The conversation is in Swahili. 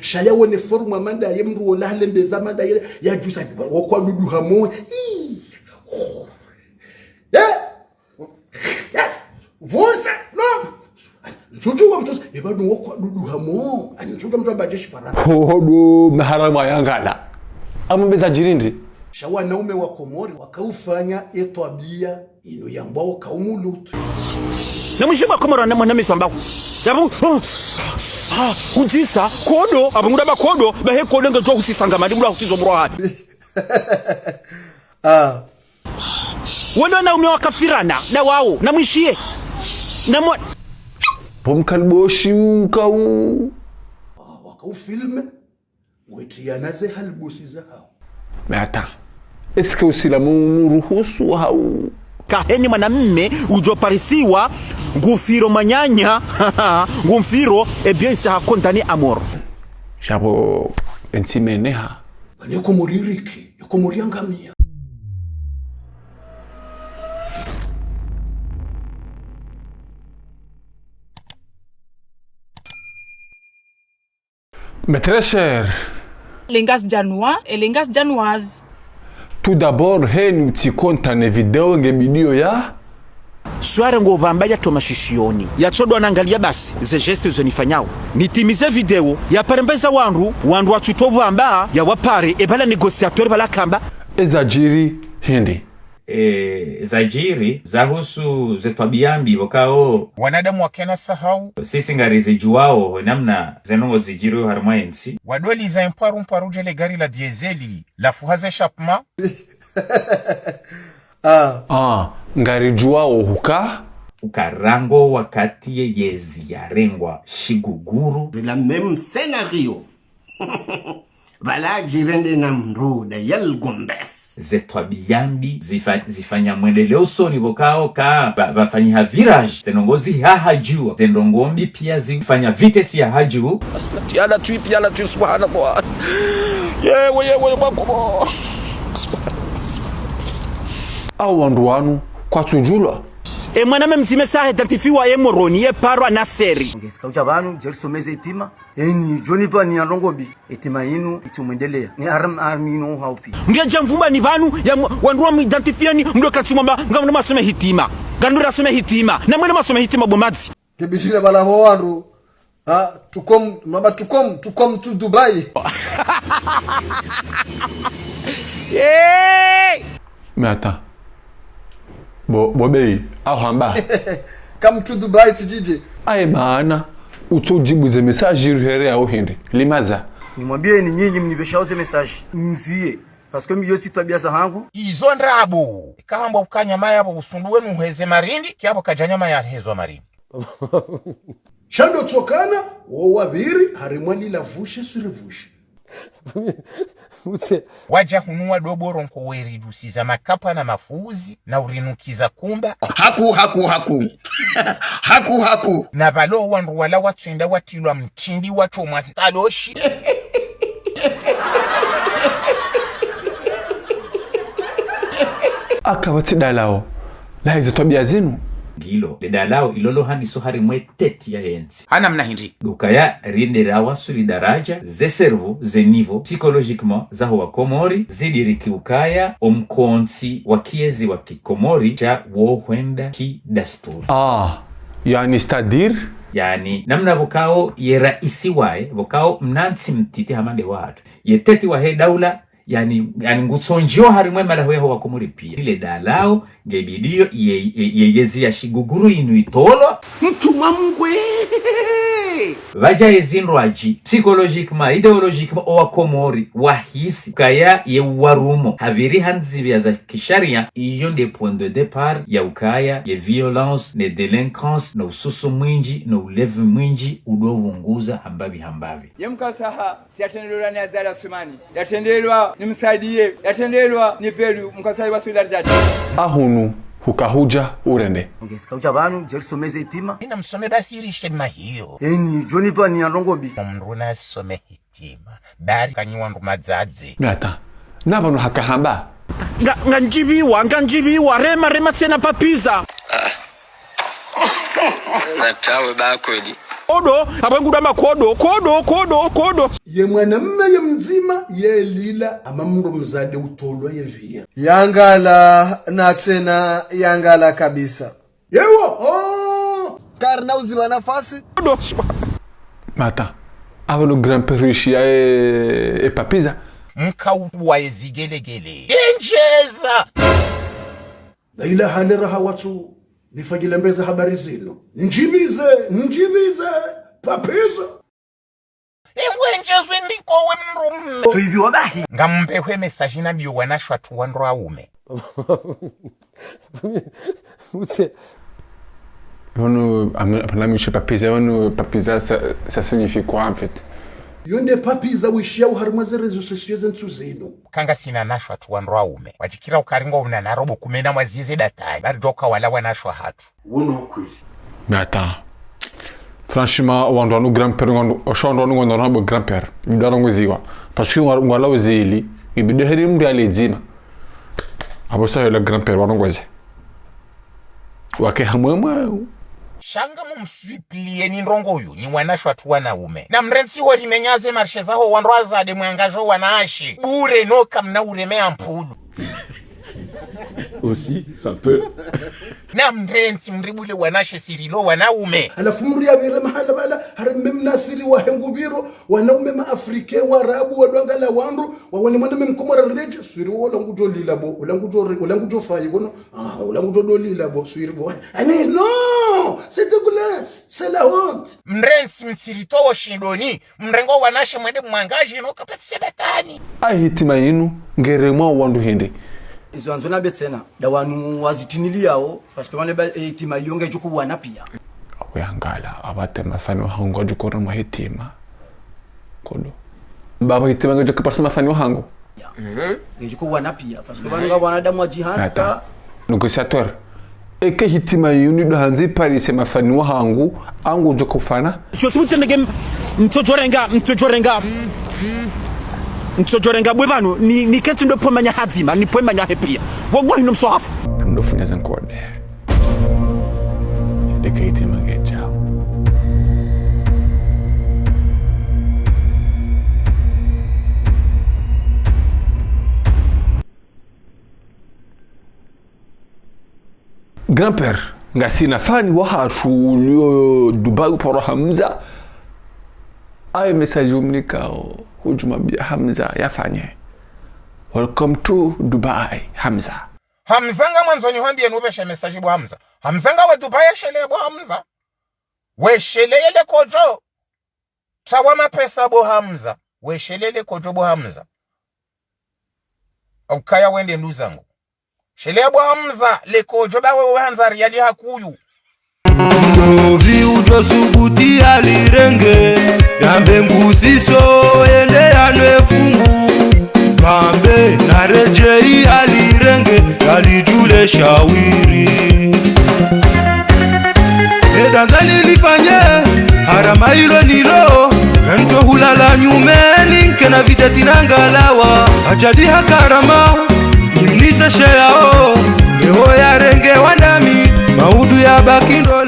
shaya wone forum amanda yemru wala halembe zamanda ya jusa wakwa dudu hamo vosa no nchuju wa mtoto ebadu wakwa dudu hamo nchuju mtu abajeshi faraka hodo maharama yangala amembeza jirindi shawa naume wa Komori wakaufanya etwabia ino yambao kaumulutu na mshima Komori na mwana misambako yabu unjisa kodo abunguda bakodo bahe kodo ngejwa kusisanga madibula kusizobro hadi wana naume wakafirana na wao na mwishie na mwa pomkalboshi mkau wakaufilme wetiana ze halbusi za hao Mata, eske usilamu nuruhusu hau kaheni mwanamme ujoparisiwa ngufiro manyanya ngumfiro ebiensa hakontani amor Jabo ensimeneha Banyeko moririki, yoko moriangamia Mes très chers, Lengas Janois et Lengas Janoises. tout d'abord, nous ti kontane video ngebidio ya Sware ngo vambaya tomashishioni yachodwa naangalia basi ze geste zonifanyao nitimize video ya parembeza wandu watutovu amba ya wapare ebala negociateur bala kamba ezajiri hindi zajiri zahusu zetwabiambi wakao wanadamu wakena sahau sisi ngarizi juao namna zenongo zijiru harma ensi wadoli za mparu jele gari la dieseli la fuhaze chapma ngari juao huka ukarango wakati yezi ya rengwa shiguguru c'est la même scénario Vala jirende na mruda yel gombes zetwabiambi zifanya mwendeleo soni bokao ka bafanyiha virage zenongozi haha juu zenongombi pia zifanya vitesi ya haju yala tu subhanallah yewe bako au wandu wanu kwa tujulwa mwaname mzime sa identifiwa moroni parwa na seri ngesikaucha banu jerisomeze itima eni jonitwa ni alongombi itima yinu itumwendelea ni armino haupi ndia jamvumba ni banu ya wandu wa identifiani mdo katimamba ngamwe masome hitima gandu rasome hitima na mwene masome hitima bomadzi kibishile bala wandu tukom to Dubai Mata Bobei au hamba come to Dubai tijije ai maana utojibu ze message ruhere au hindi limaza nimwambie ni nyinyi mnibeshao ze message mzie parce que miyo tabia za hangu izo ndrabu kahamba ukanya maya abo usundu wenu heze marindi kiabo kajanyama ya hezo marindi Shando tsokana wo wabiri harimwali lavushe surivushe waja hunua doboro nkoweridusiza makapa na mafuzi na urinukiza kumba haku na balo wandu wala watenda watilwa mtindi watu mwataloshi akabati dalao la hizo tabia zinu gilo dedalao ilolo hani sohari mweteti ya hensi hana mna hindi dukaya rindera wasuli daraja ze servo ze niveau psychologiquement zaho wa Komori zidiriki ukaya omkonsi wa kiezi wa kikomori cha wohwenda ki dasturi yani stadir yani namna bokao ye raisi wae bokao mnansi mtiti hamande watu ye teti wa he daula yani ngutsonjo harimwe mala hoya wa Komori pia ile dalao ngebidio yezi ya shiguguru inu itolo mchuma mkwe vaja yezinroaji psychologiquement ideologiquement owa Komori wahisi kaya ye warumo haviri hanzibia za kisharia iyo nde point de départ ya ukaya ye violence ne delinquence no ususu mwinji no ulevi mwinji udowunguza hambavi yemkasaha siatendelwa ni azala sumani yatendelwa ni msaidie yatendelwa ni pelu mkasahi wa solidarity ahunu hukahuja urende ngesikaucha banu jerisomeze itima ina msome basi irishema hiyo eni jonitwa ni alongombi mruna some hitima bari kanyiwa ndumadzadze Mata nabano hakahamba nganjibiwa rema tsena papiza natawe bakweli Kodo, abanguda makodo, kodo. Ye mwanamume ye mzima ye lila ama mndu mzade utolwa ye via. Yangala na tena yangala kabisa. Yewo, Karna uzima nafasi. Kodo. Mata, ava no grand-père riche e papiza. Mkauwa ezigelegele. Enjeza! Daila halera hawatu nifagile mbeza habari zino. Njibize, papiza. Enjeza ndiko we mrumme. So hivi wabahi. Ngampewe message na biyo wanashwa tu wanro aume. Papiza, ça signifie quoi en fait? Yonde papiza wishia uharimwaze rezo sosieze ntuzino. Kanga sina nashwa tu wanro aume. Wajikira ukaringo unanarobo kumena mwazize datai. Bari doka wala wanashwa hatu. Wono kweli. Mais attends. Franchement, on doit nous grand-père, on doit nous grand-père. Il doit nous ziwa. Parce que on l'a osé, il be deheri mbi aledzima. Abo sa le grand-père wanongoze. Wake hamwe. Shanga mumswiplie ni ndongo yu ni wanashwa tu wanaume. Na mrensi hori menyaze marshe zaho wanroaza de mwangajo wanaashi. Bure noka mna uremea mpulu. Aussi, ça peut. Na mrensi mribule wanashe sirilo wanaume. Alafu mri ya vire mahala bala harimemna siri wa hengubiro wanaume ma Afrike warabu wadwangala wandu wawani mwana mkomora reje swiri wala ngujo lilabo ulangujo fayi bono ulangujo do lilabo swiri bo ani no c'est dégueulasse c'est la honte. Mrensi msiritowo shindoni mrengo wanashe mwende mwangaji no kapesi sebetani. Hitima yinu ngeremwa wandu hindi. Izo anzona betsena da wanu wazitiniliao parce que wale hitima yonge juku wana pia. Yangala abate mafano hango jukora mu hitima. Kodo. Baba hitima ngo jukapa sama mafano hango. Juku wana pia parce que wanu wanadamu wa jihad ka négociateur. Eke hitima yunu do hanzi Paris mafano hango ango jukufana. Chosibutendege mtojorenga bwebano ni kentu ndo pomanya hazima ni pomanya hepia wogwa hino msohafu ndo funyeza nkode dekaite mangeja grand-père ngasina fani wa hashu Dubai pour Hamza ay message umnikao hujuma bia Hamza yafanye welcome to Dubai Hamza Hamzanga mwanzo nyuhambie nubeshe message bu Hamza Hamzanga we Dubai shele bu Hamza we shelele kojo tawama pesa bu Hamza we shelele kojo bu Hamza ukaya wende nduzangu shele bu Hamza le kojo bawe Hamza riyadi hakuyu Ndovi ujosubuti alirenge Yambe ngusiso ende yanwefungu Kambe narejei alirenge Yalijule shawiri Edanzani lifanye Harama ilo nilo Kento hulala nyumeni Nkena videti nangalawa Ajadi hakarama Nimnita sheao Meho ya renge wanami Maudu ya bakindo